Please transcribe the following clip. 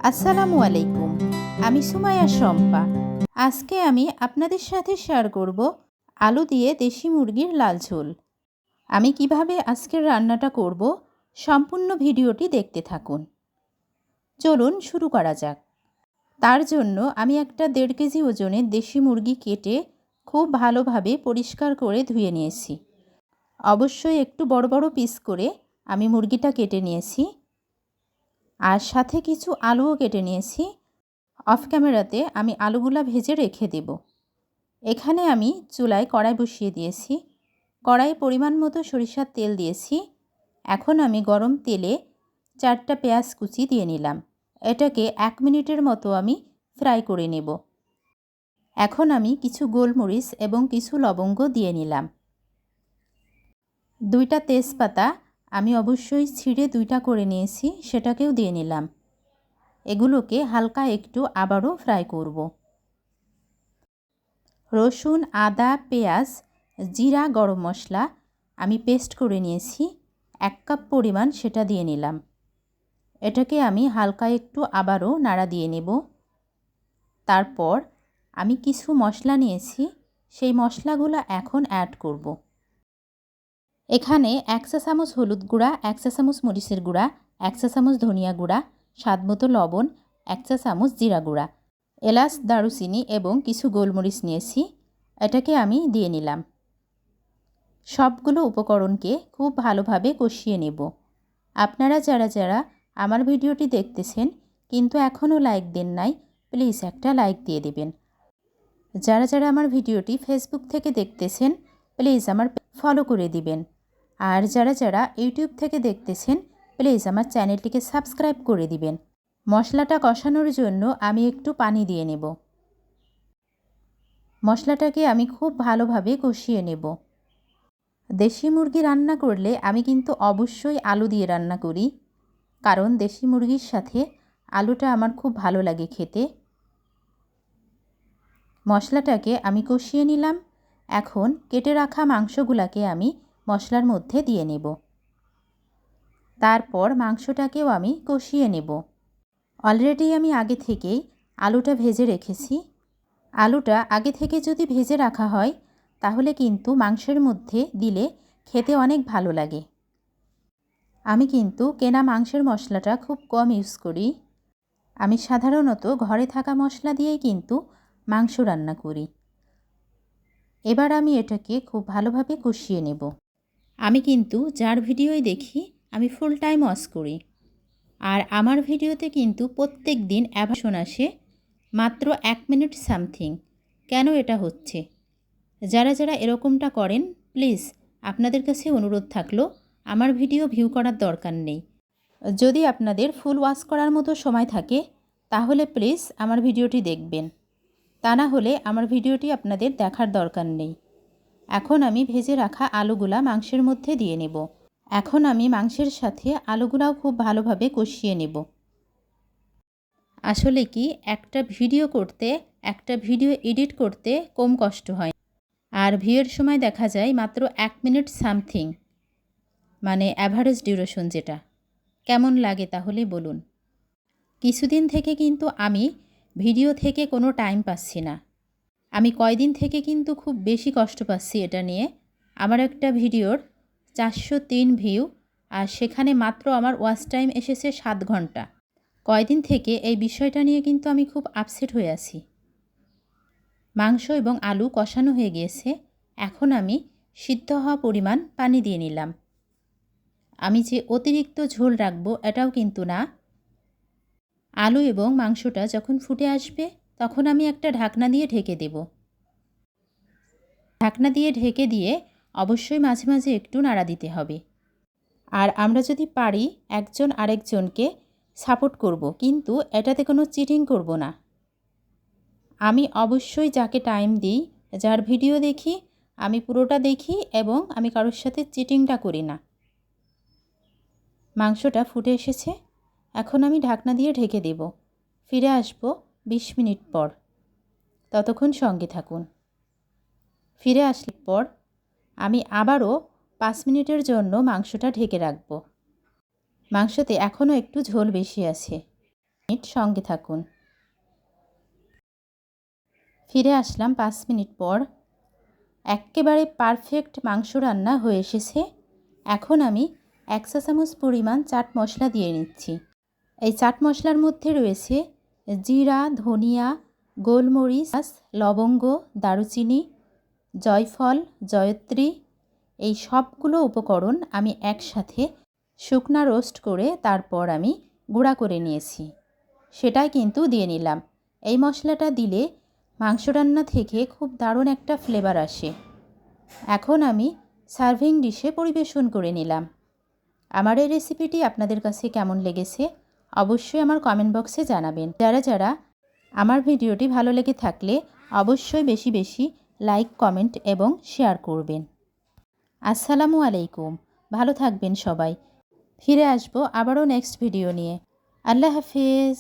আসসালামু আলাইকুম। আমি সুমাইয়া শম্পা। আজকে আমি আপনাদের সাথে শেয়ার করব আলু দিয়ে দেশি মুরগির লাল ঝোল। আমি কিভাবে আজকের রান্নাটা করব সম্পূর্ণ ভিডিওটি দেখতে থাকুন। চলুন শুরু করা যাক। তার জন্য আমি একটা 1.5 কেজি ওজনের দেশি মুরগি কেটে খুব ভালোভাবে পরিষ্কার করে ধুয়ে নিয়েছি। অবশ্যই একটু বড় বড় পিস করে আমি মুরগিটা কেটে নিয়েছি। আর সাথে কিছু আলুও কেটে নিয়েছি। অফ ক্যামেরাতে আমি আলুগুলা ভেজে রেখে দেব। এখানে আমি চুলায় কড়াই বসিয়ে দিয়েছি। কড়াই পরিমাণ মতো সরিষার তেল দিয়েছি। এখন আমি গরম তেলে 4টা পেঁয়াজ কুচি দিয়ে নিলাম। এটাকে 1 মিনিটের মতো আমি ফ্রাই করে নেব। এখন আমি কিছু গোলমরিচ এবং কিছু লবঙ্গ দিয়ে নিলাম। 2টা তেজপাতা আমি অবশ্যই ছিঁড়ে 2টা করে নিয়েছি, সেটাকেও দিয়ে নিলাম। এগুলোকে হালকা একটু আবারও ফ্রাই করব। রসুন, আদা, পেঁয়াজ, জিরা, গরম মশলা আমি পেস্ট করে নিয়েছি 1 কাপ পরিমাণ, সেটা দিয়ে নিলাম। এটাকে আমি হালকা একটু আবারও নাড়া দিয়ে নেব। তারপর আমি কিছু মশলা নিয়েছি, সেই মশলাগুলো এখন অ্যাড করব। এখানে 1 চা চামচ হলুদ গুঁড়া, 1 চা চামচ মরিচের গুঁড়া, 1 চা চামচ ধনিয়া গুঁড়া, স্বাদমতো লবণ, 1 চা চামচ জিরা গুঁড়া, এলাচ, দারুচিনি এবং কিছু গোলমরিচ নিয়েছি। এটাকে আমি দিয়ে নিলাম। সবগুলো উপকরণকে খুব ভালোভাবে কষিয়ে নেব। আপনারা যারা আমার ভিডিওটি দেখতেছেন কিন্তু এখনও লাইক দেন নাই, প্লিজ একটা লাইক দিয়ে দেবেন। যারা আমার ভিডিওটি ফেসবুক থেকে দেখতেছেন প্লিজ আমার ফলো করে দিবেন। আর যারা ইউটিউব থেকে দেখতেছেন প্লিজ আমার চ্যানেলটিকে সাবস্ক্রাইব করে দিবেন। মশলাটা কষানোর জন্য আমি একটু পানি দিয়ে নেব। মশলাটাকে আমি খুব ভালোভাবে কষিয়ে নেব। দেশি মুরগি রান্না করলে আমি কিন্তু অবশ্যই আলু দিয়ে রান্না করি, কারণ দেশি মুরগির সাথে আলুটা আমার খুব ভালো লাগে খেতে। মশলাটাকে আমি কষিয়ে নিলাম। এখন কেটে রাখা মাংসগুলোকে আমি মশলার মধ্যে দিয়ে নেব। তারপর মাংসটাকেও আমি কষিয়ে নেব। অলরেডি আমি আগে থেকেই আলুটা ভেজে রেখেছি। আলুটা আগে থেকে যদি ভেজে রাখা হয় তাহলে কিন্তু মাংসের মধ্যে দিলে খেতে অনেক ভালো লাগে। আমি কিন্তু কেনা মাংসের মশলাটা খুব কম ইউজ করি। আমি সাধারণত ঘরে থাকা মশলা দিয়েই কিন্তু মাংস রান্না করি। এবার আমি এটাকে খুব ভালোভাবে কষিয়ে নেব। আমি কিন্তু যার ভিডিওই দেখি আমি ফুল টাইম ওয়াচ করি। আর আমার ভিডিওতে কিন্তু প্রত্যেক দিন অ্যাভারেজ আসে মাত্র 1 মিনিট সামথিং। কেন এটা হচ্ছে? যারা এরকমটা করেন প্লিজ আপনাদের কাছে অনুরোধ থাকলো আমার ভিডিও ভিউ করার দরকার নেই। যদি আপনাদের ফুল ওয়াচ করার মতো সময় থাকে তাহলে প্লিজ আমার ভিডিওটি দেখবেন, তা না হলে আমার ভিডিওটি আপনাদের দেখার দরকার নেই। এখন আমি ভেজে রাখা আলুগুলা মাংসের মধ্যে দিয়ে নেব। এখন আমি মাংসের সাথে আলুগুলাও খুব ভালোভাবে কষিয়ে নেব। আসলে কি একটা ভিডিও এডিট করতে কম কষ্ট হয়, আর ভিউয়ের সময় দেখা যায় মাত্র 1 মিনিট সামথিং, মানে অ্যাভারেজ ডিউরেশন যেটা। কেমন লাগে তাহলে বলুন। কিছুদিন থেকে কিন্তু আমি ভিডিও থেকে কোনো টাইম পাচ্ছি না। আমি কয়দিন থেকে কিন্তু খুব বেশি কষ্ট পাচ্ছি এটা নিয়ে। আমার একটা ভিডিওর 403 ভিউ, আর সেখানে মাত্র আমার ওয়াচ টাইম এসেছে 7 ঘন্টা। কয়দিন থেকে এই বিষয়টা নিয়ে কিন্তু আমি খুব আপসেট হয়ে আছি। মাংস এবং আলু কষানো হয়ে গিয়েছে। এখন আমি সিদ্ধ হওয়া পরিমাণ পানি দিয়ে নিলাম। আমি যে অতিরিক্ত ঝোল রাখবো এটাও কিন্তু না। আলু এবং মাংসটা যখন ফুটে আসবে তখন আমি একটা ঢাকনা দিয়ে ঢেকে দেব। ঢাকনা দিয়ে ঢেকে দিয়ে অবশ্যই মাঝে মাঝে একটু নাড়া দিতে হবে। আর আমরা যদি পারি একজন আরেকজনকে সাপোর্ট করব, কিন্তু এটাতে কোনো চিটিং করব না। আমি অবশ্যই যাকে টাইম দিই, যার ভিডিও দেখি, আমি পুরোটা দেখি এবং আমি কারোর সাথে চিটিংটা করি না। মাংসটা ফুটে এসেছে। এখন আমি ঢাকনা দিয়ে ঢেকে দেব। ফিরে আসব 20 মিনিট পর। ততক্ষণ সঙ্গে থাকুন। ফিরে আসলে পর আমি আবারও 5 মিনিটের জন্য মাংসটা ঢেকে রাখব। মাংসতে এখনও একটু ঝোল বেশি আছে। মিনিট সঙ্গে থাকুন। ফিরে আসলাম 5 মিনিট পর। এক্কেবারে পারফেক্ট মাংস রান্না হয়ে এসেছে। এখন আমি 1 চা চামচ পরিমাণ চাট মশলা দিয়ে নিচ্ছি। এই চাট মশলার মধ্যে রয়েছে জিরা, ধনিয়া, গোলমরিচ, লবঙ্গ, দারুচিনি, জয়ফল, জয়ত্রী। এই সবগুলো উপকরণ আমি একসাথে শুকনা রোস্ট করে তারপর আমি গুঁড়া করে নিয়েছি, সেটাই কিন্তু দিয়ে নিলাম। এই মশলাটা দিলে মাংস রান্না থেকে খুব দারুণ একটা ফ্লেভার আসে। এখন আমি সার্ভিং ডিশে পরিবেশন করে নিলাম। আমার এই রেসিপিটি আপনাদের কাছে কেমন লেগেছে অবশ্যই আমার কমেন্ট বক্সে জানাবেন। যারা আমার ভিডিওটি ভালো লেগে থাকলে অবশ্যই বেশি বেশি লাইক, কমেন্ট এবং শেয়ার করবেন। আসসালামু আলাইকুম। ভালো থাকবেন সবাই। ফিরে আসবো আবারও নেক্সট ভিডিও নিয়ে। আল্লাহ হাফেজ।